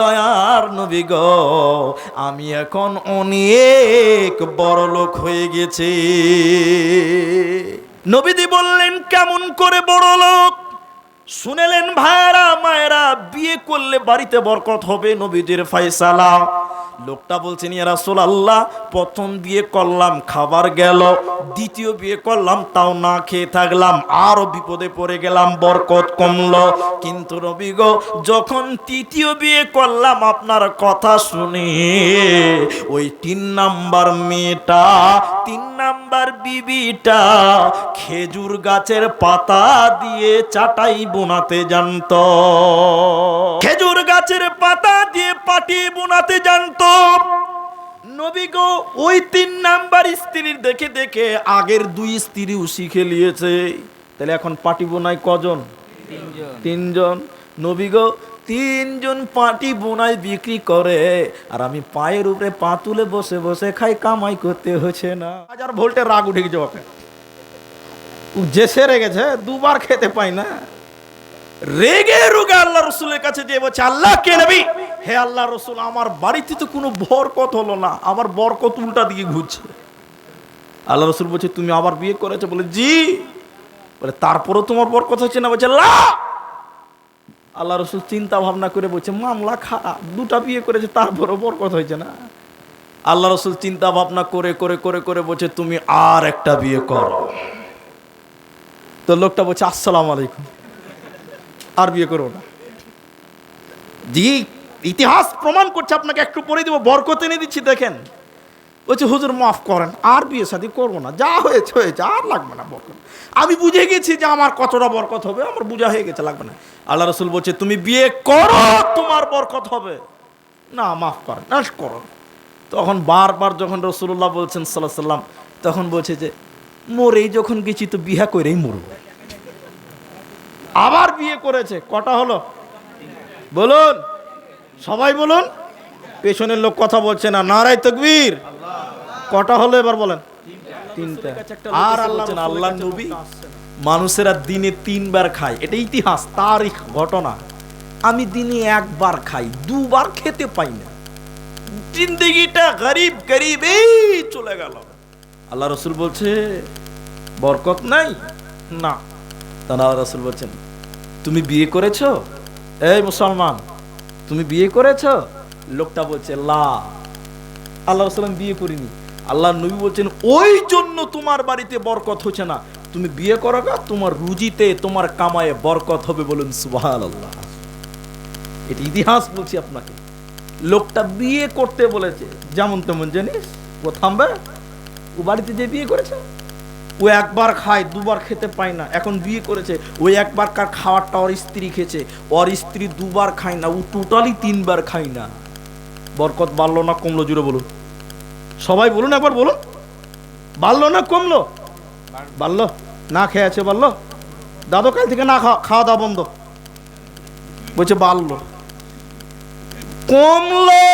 দয়ার নবী গো, আমি এখন অনেক বড় লোক হয়ে গেছি। নবীজি বললেন, কেমন করে বড় লোক? শুনেলেন ভাইরা মায়েরা, বিয়ে করলে বাড়িতে বরকত হবে, নবীজির ফয়সালা। লোকটা বলছেন, ইয়া রাসূলুল্লাহ, প্রথম বিয়ে করলাম খাবার গেল, দ্বিতীয় বিয়ে করলাম তাও না খেয়ে থাকলাম, আরো বিপদে পড়ে গেলাম, বরকত কমলো। কিন্তু নবী গো, যখন তৃতীয় বিয়ে করলাম আপনার কথা শুনে, ওই 3 নাম্বার মেয়েটা, 3 নাম্বার বিবিটা খেজুর গাছের পাতা দিয়ে চাটাই বোনাতে জানতো। খেজুর গাছের পাতা দিয়ে পাটি বোনাতে জানতো। নবী গো, ওই 3 নাম্বার স্ত্রীর দেখে দেখে আগের 2 স্ত্রীও শিখে নিয়েছে। তাহলে এখন পাটি বোনাই কজন? 3 জন। নবী গো, 3 জন পাটি বোনাই বিক্রি করে, আর আমি পায়ের উপরে পা তুলে বসে বসে খাই, কামাই করতে হচ্ছে না। 1000 ভোল্টের রাগ উঠে গেছে ওকে, যে সেরে গেছে, 2 বার খেতে পাই না। রেগে রুগে আল্লাহ রসুলের কাছে দিয়ে বলছে, আল্লাহ কে নবী, হে আল্লাহ রসুল, আমার বাড়িতে তো কোনো বরকত হলো না, আমার বরকত উল্টা দিকে ঘুরছে। আল্লাহ রসুল বলছে, তুমি আবার বিয়ে করেছো? বলে জি। বলে তারপরও তোমার বরকত হচ্ছে না? বলছে লা। আল্লাহ রসুল চিন্তা ভাবনা করে বলছে, মামলা খারাপ, 2টা বিয়ে করেছে তারপরও বরকত হয়েছে না। আল্লাহ রসুল চিন্তা ভাবনা করে করে করে করে বলছে, তুমি আর একটা বিয়ে করো। তো লোকটা বলছে, আসসালামু আলাইকুম, আর বিয়ে করো না। জি, ইতিহাস প্রমাণ করছে, আপনাকে একটু পরে দিব, বরকত এনে দিচ্ছি, দেখেন। বলছে, হুজুর মাফ করেন, আর বিয়ে শাদী করবো না, যা হয়েছে হয়েছে, আর লাগবে না বরকত। আমি বুঝে গেছি যে আমার কতটা বরকত হবে, আমার বুঝা হয়ে গেছে, লাগবে না। আল্লাহ রসুল বলছে, তুমি বিয়ে করো, তোমার বরকত হবে না, মাফ করেন, না করো। তখন বারবার যখন রসুল্লাহ বলছেন সাল্লাল্লাহু আলাইহি সাল্লাম, তখন বলছে যে মরেই যখন গেছি তো বিয়ে করেই মরব। আবার বিয়ে করেছে, কটা হলো বলুন, সবাই বলুন। পেছনের লোক কথা বলছে না, নারায়ে তাকবীর। কটা হলো এবার বলেন? 3টা। আর আল্লাহ নবী, মানুষেরা দিনে 3 বার খায়, এটা ইতিহাস, তারিখ, ঘটনা। আমি দিনে 1 বার খাই, 2 বার খেতে পাই না। জিন্দেগিটা গরিব গরিব এই চলে গেল। আল্লাহ রসুল বলছে, বরকত নাই না। তখন আল্লাহ রসুল বলছেন, তুমি বিয়ে করেছো? এই মুসলমান, তুমি বিয়ে করেছো? লোকটা বলছে লা। আল্লাহ রসুল, বিয়ে করিনি। আল্লাহ নবী বলছেন, ওই জন্য তোমার বাড়িতে বরকত হচ্ছে না, তুমি বিয়ে করো গা, তোমার রুজিতে, তোমার কামায়ে বরকত হবে। বলুন সুবহানাল্লাহ। এটা ইতিহাস বলছি আপনাকে। লোকটা বিয়ে করতে বলেছে, যেমন তেমন জিনিস, ও থামবে? ও বাড়িতে যে বিয়ে করেছে, ও 1 বার খায়, 2 বার খেতে পায় না। এখন বিয়ে করেছে, ওই 1 বার কার খাওয়ারটা ওর স্ত্রী খেয়েছে, ওর স্ত্রী 2 বার খায় না, ও টোটালি 3 বার খায় না। বরকত বাড়লো না কমলো? জুড়ে বলুন, সবাই বলুন, একবার বলুন, বাড়লো না কমলো? বাড়লো। না খেয়ে আছে বাড়লো? দাদু কাল থেকে না খাওয়া দাওয়া বন্ধ, বলছে বাড়লো। কমলো,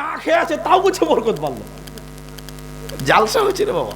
না খেয়ে আছে তাও বলছে বরকত বাড়লো। জালসা হয়েছে রে বাবা।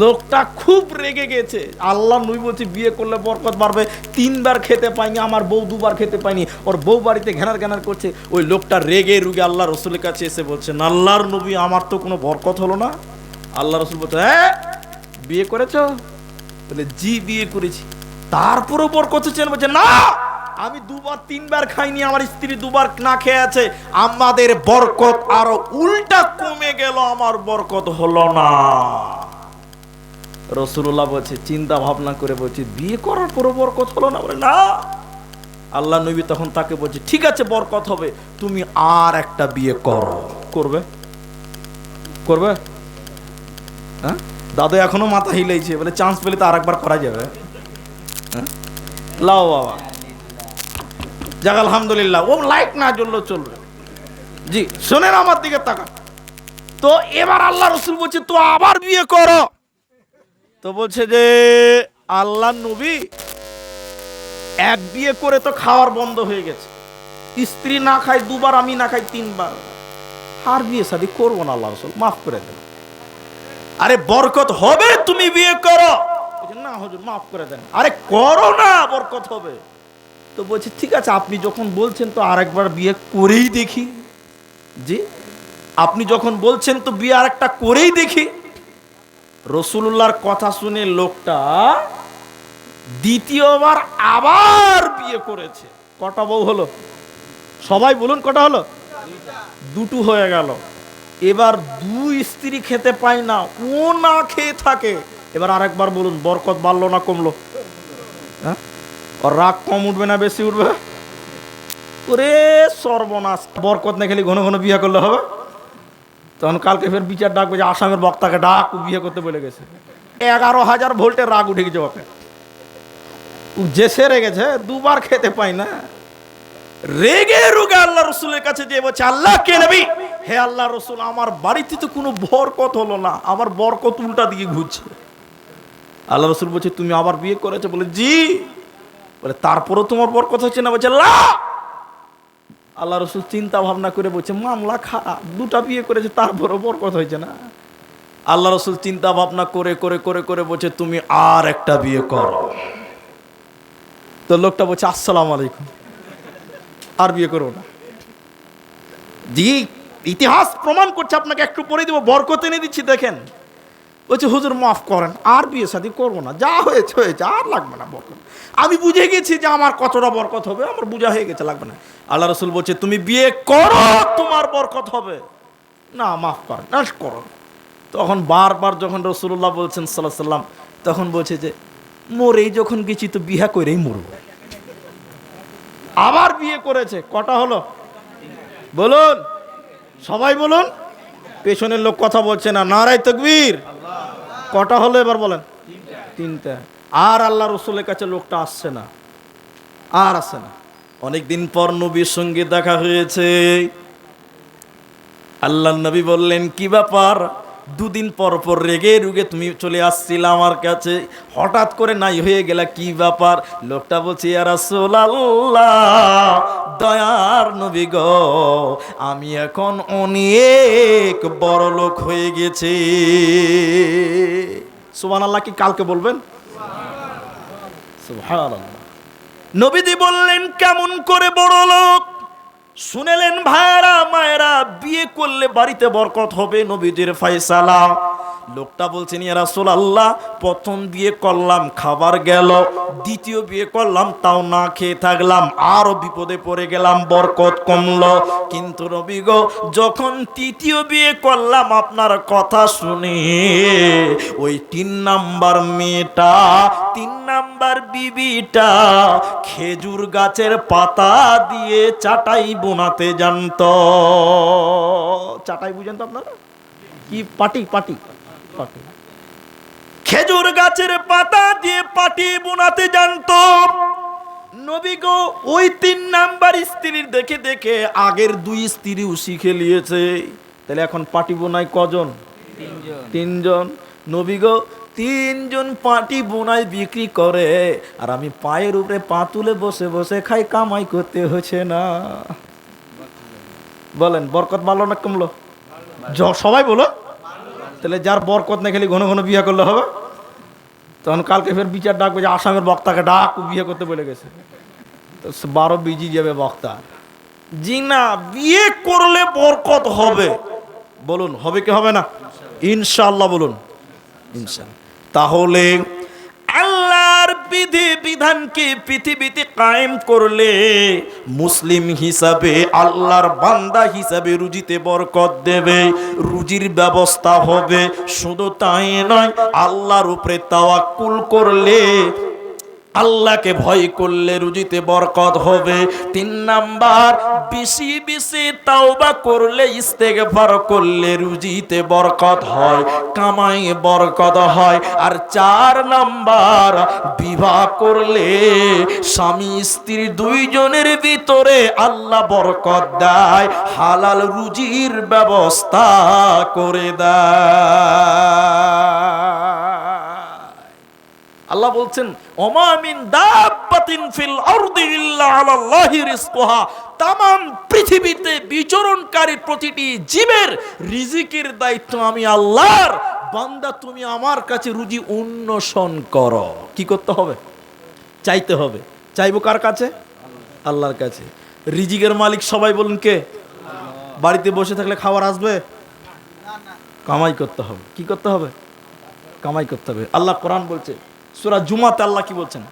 লোকটা খুব রেগে গেছে। আল্লাহ নবী বলছে, বিয়ে করলে বরকত বাড়বে, 3 বার খেতে পাইনি, আমার বউ 2 বার খেতে পাইনি, ওর বউ বাড়িতে ঘ্যানার ঘ্যানার করছে। ওই লোকটা রেগে রুগে আল্লাহ রসুলের কাছে এসে বলছেন, আল্লাহর নবী, আমার তো কোনো বরকত হলো না। আল্লাহ রসুল বলছে, হ্যাঁ বিয়ে করেছো? বলে জি, বিয়ে করেছি। তারপরেও বরকত হচ্ছে? বলছে না, আমি 2 বার 3 বার খাইনি, আমার স্ত্রী 2 বার না খেয়ে আছে, আমাদের বরকত আরো উল্টা কমে গেল, আমার বরকত হলো না। রাসূলুল্লাহ বলছে, চিন্তা ভাবনা করে বলছে, বিয়ে করার পরও বরকত হলো না? বলে না। আল্লাহ নবী তখন তাকে বলছে, ঠিক আছে বরকত হবে, তুমি আর একটা বিয়ে করো। করবে? করবে? হ্যাঁ, দাদু এখনো মাথা হিলাইছে, বলে চান্স পেলে তো আরেকবার করা যাবে। হ্যাঁ, লাও বাবা, যাক আলহামদুলিল্লাহ। ও লাইট না জ্বললেও চলবে। জি শোনেন, আমার দিকে তাকান। তো এবার আল্লাহ রসুল বলছে, তো আবার বিয়ে করো। তো বলছে যে, আল্লাহ নবী, 1 বিয়ে করে তো খাওয়ার বন্ধ হয়ে গেছে, স্ত্রী না খায় 2 বার, আমি না খাই 3 বার, আর বিয়ে শাদী করবো না, আল্লাহ রসুল মাফ করে দেন। আরে বরকত হবে, তুমি বিয়ে করো। না হুজুর মাফ করে দেন। আরে করো না, বরকত হবে। তো বলছে ঠিক আছে, আপনি যখন বলছেন তো আরেকবার বিয়ে করেই দেখি। জি, আপনি যখন বলছেন তো বিয়ে আরেকটা করেই দেখি। রাসূলুল্লাহর কথা শুনে লোকটা দ্বিতীয়বার আবার বিয়ে করেছে। কটা বউ হলো? সবাই বলুন কটা হলো? দুটো হয়ে গেল। এবার দুই স্ত্রী খেতে পায় না, ও না খেয়ে থাকে। এবার আরেকবার বলুন, বরকত বাড়লো না কমলো? হ্যাঁ, ওর রাগ কম উঠবে না বেশি উঠবে? ওরে সর্বনাশ, বরকত না খেলে ঘন ঘন বিয়ে করলে হবে? তখন কালকে ফের বিচার ডাকবে যে আসামের বক্তাকে ডাক, বিয়ে করতে বলে গেছে। 11,000 ভোল্টের রাগ উঠে গেছে ওকে, যে সেরে গেছে, দুবার খেতে পাই না। রেগে রুগে আল্লাহ রসুলের কাছে যে বলছে, আল্লাহ কে নবী, হে আল্লাহ রসুল, আমার বাড়িতে তো কোনো বরকত হলো না, আমার বরকত উল্টা দিকে ঘুরছে। আল্লাহ রসুল বলছে, তুমি আবার বিয়ে করেছো? বলে জি। বলে তারপরও তোমার বরকত হচ্ছে না? বলছে না। আল্লাহ রসুল চিন্তা ভাবনা করে বলছে, মামলা খারাপ, দুটা বিয়ে করেছে তারপরও বরকত হয়েছে না। আল্লাহ রসুল চিন্তা ভাবনা করে করে করে করে বলছে, তুমি আর একটা বিয়ে করো। তো লোকটা বলছে, আসসালামু আলাইকুম, আর বিয়ে করো না। জি, ইতিহাস প্রমাণ করছে, আপনাকে একটু পরে দিব, বরকত এনে দিচ্ছি দেখেন। বলছে হুজুর মাফ করেন, আর বিয়ে শাদী করবো না, যা হয়েছে হয়েছে, আর লাগবে না বরকত। আমি বুঝে গেছি যে আমার কতটা বরকত হবে, আমার বুঝা হয়ে গেছে, লাগবে না। আল্লাহ রসুল বলছে, তুমি বিয়ে করো, তোমার বরকত হবে না, মাফ করেন, না করো। তখন বারবার যখন রসুল্লাহ বলছেন সাল্লাল্লাহু আলাইহি সাল্লাম, তখন বলছে যে মরেই যখন গেছি তো বিয়ে করেই মরবো। আবার বিয়ে করেছে। কটা হলো বলুন? সবাই বলুন। পেছনের লোক কথা বলছে না, নারায়ে তাকবীর। কটা হলো এবার বলেন? তিনটা। আর আল্লাহ রসুলের কাছে লোকটা আসছে না, আর আসছে না। অনেকদিন পর নবীর সঙ্গে দেখা হয়েছে। আল্লাহ নবী বললেন, কি ব্যাপার, দুদিন পর পর রেগে রুগে তুমি চলে আসছিলা আমার কাছে, হঠাৎ করে নাই হয়ে গেলা, কি ব্যাপার? লোকটা বলছে, ইয়া রাসূলুল্লাহ, দয়ার নবী গো, আমি এখন অনেক বড় লোক হয়ে গেছি। সুবহানাল্লাহ কি কালকে বলবেন? সুবহানাল্লাহ। নবীজি বললেন, কেমন করে বড় লোক? শুনেলেন ভাইরা মায়েরা, বিয়ে করলে বাড়িতে বরকত হবে, নবীজির ফয়সালা। লোকটা বলছেন, ইয়া রাসূলুল্লাহ, প্রথম বিয়ে করলাম, খাবার গেল, দ্বিতীয় বিয়ে করলাম, তাও না খেয়ে থাকলাম, আরো বিপদে পড়ে গেলাম, বরকত কমলো। কিন্তু নবী গো, যখন তৃতীয় বিয়ে করলাম আপনার কথা শুনে, ওই 3 নাম্বার মেয়েটা, 3 নাম্বার বিবিটা খেজুর গাছের পাতা দিয়ে চাটাই বোনাতে জানতো। চাটাই বুঝেন তো আপনারা? কি পাটি? পাটি, পাটি। খেজুর গাছের পাতা দিয়ে পাটি বোনাতে জানতো। নবী গো, ওই 3 নাম্বার স্ত্রীর দেখে দেখে আগের 2 স্ত্রীও শিখে নিয়েছে। তাহলে এখন পাটি বোনায় কজন? 3 জন। নবী গো, 3 জন পাটি বোনাই বিক্রি করে, আর আমি পায়ের উপরে পা তুলে বসে বসে খাই, কামাই করতে হচ্ছে না। বলেন বরকত বাড়লো না কমলো? সবাই বলো। তাহলে যার বরকত না খেলে ঘন ঘন বিয়ে করলে হবে? তখন কালকে ফের বিচার ডাকবে যে আসামের বক্তাকে ডাক, বিয়ে করতে বলে গেছে। তো 12 বিজি যাবে বক্তা। জি না, বিয়ে করলে বরকত হবে। বলুন হবে কি হবে না? ইনশাআল্লাহ বলুন ইনশাআল্লাহ। তাহলে আল্লাহর বিধি বিধানকে পৃথিবীতে কায়েম করলে মুসলিম হিসাবে, আল্লাহর বান্দা হিসাবে রুজিতে বরকত দেবে, রুজির ব্যবস্থা হবে। শুধু তাই নয়, আল্লাহর উপরে তাওয়াক্কুল করলে, আল্লাহকে ভয় করলে রুজিতে বরকত হবে। 3 নাম্বার, বেশি বেশি তাওবা করলে, ইস্তেগফার করলে রুজিতে বরকত হয়, কামাই বরকত হয়। আর 4 নাম্বার, বিবাহ করলে স্বামী স্ত্রী 2 জনের ভিতরে আল্লাহ বরকত দেয়, হালাল রুজির ব্যবস্থা করে দেয়। আল্লাহ বলছেন, ওমা মিন দাব্বাতিন ফিল আরদি ইল্লা আলাল্লাহি রিজকুহা, তামাম পৃথিবীতে বিচরণকারী প্রতিটি জীবের রিজিকের দায়িত্ব আমি আল্লাহর। বান্দা তুমি আমার কাছে রুজি অন্বেষণ করো। কি করতে হবে? চাইতে হবে। চাইবো কার কাছে? আল্লাহর কাছে। রিজিকের মালিক সবাই বলুন কে? বাড়িতে বসে থাকলে খাবার আসবে? কামাই করতে হবে। কি করতে হবে? কামাই করতে হবে। আল্লাহ কোরআন বলছে সূরা জুমাতে, আল্লাহ কি বলছেন?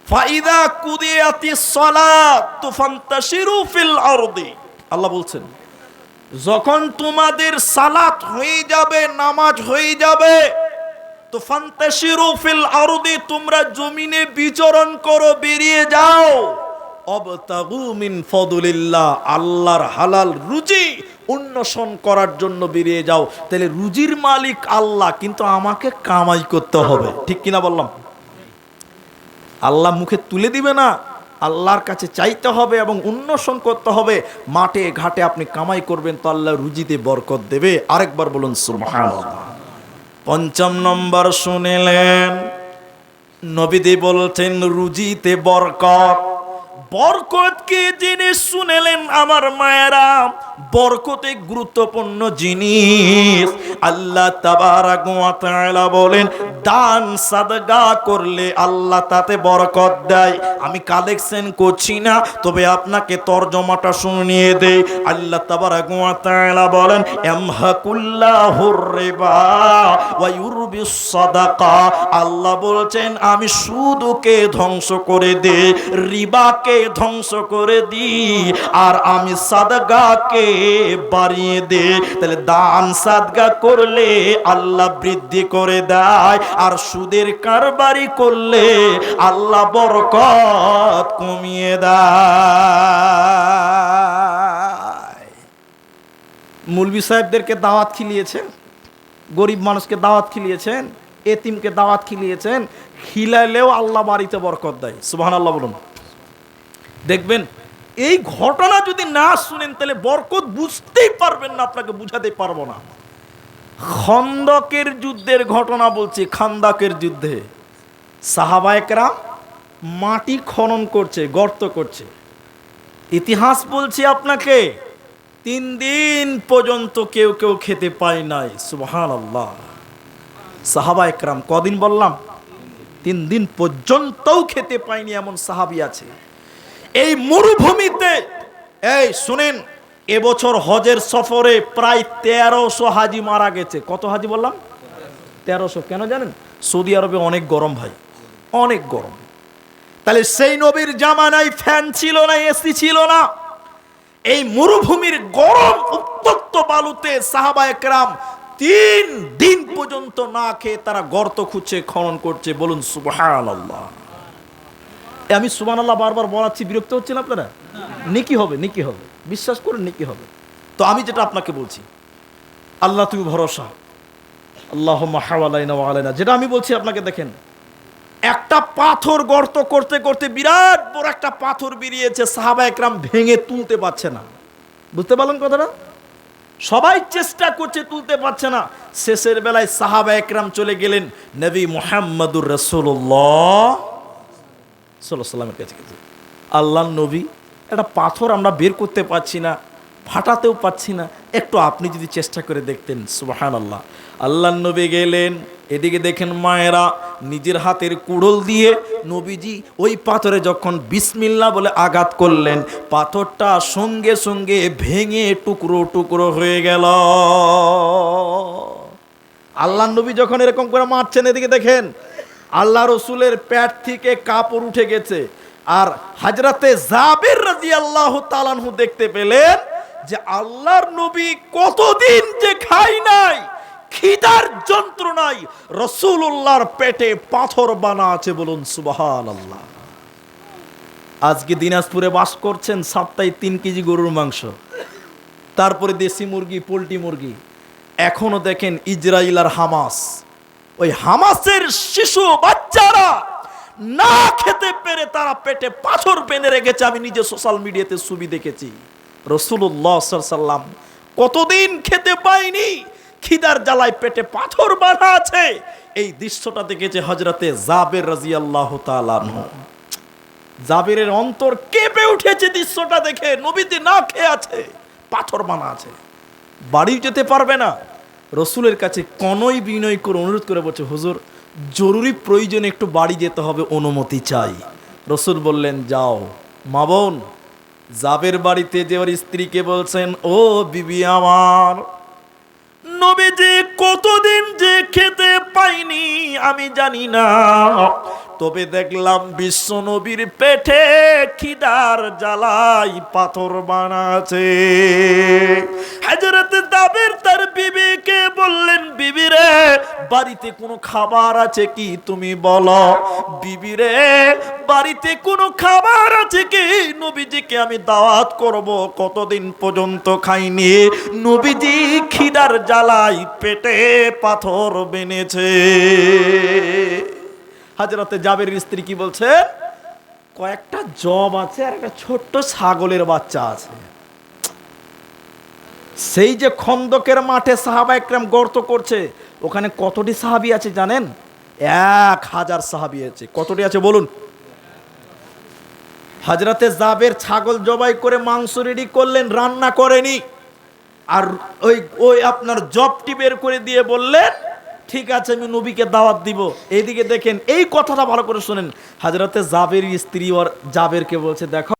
ফাইদা কুদিয়াতিস সালাতু ফান্তাশিরু ফিল আরদি। আল্লাহ বলছেন যখন তোমাদের সালাত হয়ে যাবে, নামাজ হয়ে যাবে, তো ফান্তাশিরু ফিল আরদি, তোমরা জমিনে বিচরণ করো, বেরিয়ে যাও। অবতাগু মিন ফাদলিল্লাহ, আল্লাহর হালাল রুজি অন্বেষণ করার জন্য বেরিয়ে যাও। তাহলে রুজির মালিক আল্লাহ, কিন্তু আমাকে কামাই করতে হবে। ঠিক কিনা বললাম? আল্লাহ মুখে তুলে দিবে না, আল্লাহর কাছে চাইতে হবে এবং অন্বেষণ করতে হবে। মাঠে ঘাটে আপনি কামাই করবেন তো আল্লাহ রুজিতে বরকত দেবে। আরেকবার বলুন সুবহানাল্লাহ। পঞ্চম নম্বর শুনলেন, নবীজি বলছেন রুজিতে বরকত। বরকত কি জিনিস শুনলেন আমার মায়েরা? বরকতে গুরুত্বপূর্ণ জিনিস। আল্লাহ তাবারাক ওয়া তাআলা বলেন দান সাদকা করলে আল্লাহ তাতে বরকত দেয়। আমি কালেকশন করছি না, তবে আপনাকে তরজমাটা শুনিয়ে দেই। আল্লাহ তাবারাক ওয়া তাআলা বলেন ইয়ামহাকুল্লাহুর রিবা ওয়া ইউরবিস সাদাকা। আল্লাহ বলছেন আমি সুদকে ধ্বংস করে দেই, রিবাকে ধ্বংস করে দিই, আর আমি সাদকাকে বাড়িয়ে দে। তাহলে দান সাদকা করলে আল্লাহ বৃদ্ধি করে দেয়, আর সুদের কারবারি করলে আল্লাহ বরকত কমিয়ে দেয়। মুলবি সাহেবদেরকে দাওয়াত খিলিয়েছেন, গরিব মানুষকে দাওয়াত খিলিয়েছেন, এতিমকে দাওয়াত খিলিয়েছেন, খিলাইলেও আল্লাহ বাড়িতে বরকত দেয়। সুবহানাল্লাহ বলুন। দেখবেন এই ঘটনা যদি না শুনেন তাহলে বরকত বুঝতেই পারবেন না, আপনাকে বুঝাতে পারবো না। খন্দকের যুদ্ধের ঘটনা বলছি। খান্দাকের যুদ্ধে সাহাবায়ে কেরাম মাটি খনন করছে, গর্ত করছে। ইতিহাস বলছি আপনাকে 3 দিন পর্যন্ত কেউ কেউ খেতে পায় নাই। সুবহানাল্লাহ। সাহাবায়ে কেরাম কদিন বললাম? 3 দিন পর্যন্তও খেতে পায়নি এমন সাহাবী আছে। এই মরুভূমিতে, এই শুনেন, এবছর হজের সফরে প্রায় 1300 হাজি মারা গেছে। কত হাজি বললাম? 1300। কেন জানেন? সৌদি আরবে অনেক গরম ভাই, অনেক গরম। তাহলে সেই নবীর জামানায় ফ্যান ছিল না, এসি ছিল না। এই মরুভূমির গরম উত্তপ্ত বালুতে সাহাবায়ে কেরাম 3 দিন পর্যন্ত না খেয়ে তারা গর্ত খুঁজছে, খনন করছে। বলুন সুবহানাল্লাহ। আমি সুবহানাল্লাহ বারবার বলাচ্ছি, বিরক্ত হচ্ছেন আপনারা? নেকি হবে, নেকি হবে, বিশ্বাস করুন নেকি হবে। তো আমি যেটা আপনাকে বলছি, আল্লাহ তুমি ভরসা, আল্লাহুম্মা হাওয়ালাইনা ওয়া আলাইনা, যেটা আমি বলছি আপনাকে, দেখেন একটা পাথর গর্ত করতে করতে বিরাট বড় একটা পাথর বেরিয়েছে, সাহাবায়ে কেরাম ভেঙে তুলতে পারছে না। বুঝতে পারলেন কথাটা? সবাই চেষ্টা করছে, তুলতে পারছে না। শেষের বেলায় সাহাবায়ে কেরাম চলে গেলেন নবী মুহাম্মদুর রাসূলুল্লাহ সাল্লাল্লাহু আলাইহি ওয়াসাল্লামের কাছে। আল্লাহর নবী, একটা পাথর আমরা বের করতে পারছি না, ফাটাতেও পারছি না, একটু আপনি যদি চেষ্টা করে দেখতেন। সুবহানাল্লাহ। আল্লাহর নবী গেলেন, এদিকে দেখেন মায়েরা নিজের হাতের কুড়োল দিয়ে নবীজি ওই পাথরে যখন বিসমিল্লাহ বলে আঘাত করলেন, পাথরটা সঙ্গে সঙ্গে ভেঙে টুকরো টুকরো হয়ে গেল। আল্লাহর নবী যখন এরকম করে মারছেন, এদিকে দেখেন আল্লাহ রসুলের পেট থেকে কাপড় উঠে গেছে। আর হযরতে জাবির রাদিয়াল্লাহু তাআলা আনহু দেখতে পেলেন যে আল্লাহর নবী কতদিন যে খায় নাই, খিদার যন্ত্রণায় রাসূলুল্লাহর পেটে পাথর বানা আছে। বলুন সুবহানাল্লাহ। আজকে দিনাজপুরে বাস করছেন, সপ্তাহে 3 কেজি গরুর মাংস, তারপরে দেশি মুরগি, পোলট্রি মুরগি। এখনো দেখেন ইসরাইল আর হামাস, ওই হামাসের শিশু বাচ্চারা না খেতে পেরে তারা পেটে পাথর বেঁধে রেখেছে। আমি নিজে সোশ্যাল মিডিয়াতে ছবি দেখেছি। রাসূলুল্লাহ সাল্লাল্লাহু আলাইহি ওয়াসাল্লাম কতদিন খেতে পায়নি, খিদার জ্বালায় পেটে পাথর বাঁধা আছে। এই দৃশ্যটা দেখেছে হযরতে জাবির রাদিয়াল্লাহু তাআলা আনহু। জাবিরের অন্তর কেঁপে উঠেছে দৃশ্যটা দেখে। নবীজি না খেয়ে আছে, পাথর বানা আছে, বাড়ি যেতে পারবে না। রসুলের কাছে কনই বিনয় করে অনুরোধ করে বলছে, হুজুর জরুরি প্রয়োজনে একটু বাড়ি যেতে হবে, অনুমতি চাই। রসুল বললেন যাও। মা বোন, জাবের বাড়িতে যে ওর স্ত্রীকে বলছেন, ও বিবি আমার, নবীজি কতদিন যে খেতে পাইনি আমি জানি না, তবে দেখলাম বিশ্ব নবীর পেটে খিদার জ্বালাই পাথর বানাছে। হযরত জাবের তার বিবিকে বললেন, বিবি রে, বাড়িতে কোনো খাবার আছে কি তুমি বলো। বিবি রে, বাড়িতে কোনো খাবার আছে কি, নবীজিকে আমি দাওয়াত করব, কতদিন পর্যন্ত খাইনি, নবীজি খিদার জ্বালাই পেটে পাথর বেনেছে। হযরতে জাবেরের স্ত্রী কি বলছে, কয়েকটা জব আছে আর একটা ছোট্ট ছাগলের বাচ্চা আছে। সেই যে খন্দকের মাঠে সাহাবা একরাম গর্ত করছে, ওখানে কতটি সাহাবী আছে জানেন? 1000 সাহাবী আছে। কতটি আছে বলুন? হযরতে জাবের ছাগল জবাই করে মাংস রেডি করলেন, রান্না করেনি, আর ওই আপনার জবটি বের করে দিয়ে বললেন, ঠিক আছে আমি নবীকে দাওয়াত দিব। এইদিকে দেখেন, এই কথাটা ভালো করে শুনেন, হযরতে জাবের স্ত্রী ওর জাবেরকে বলছে, দেখো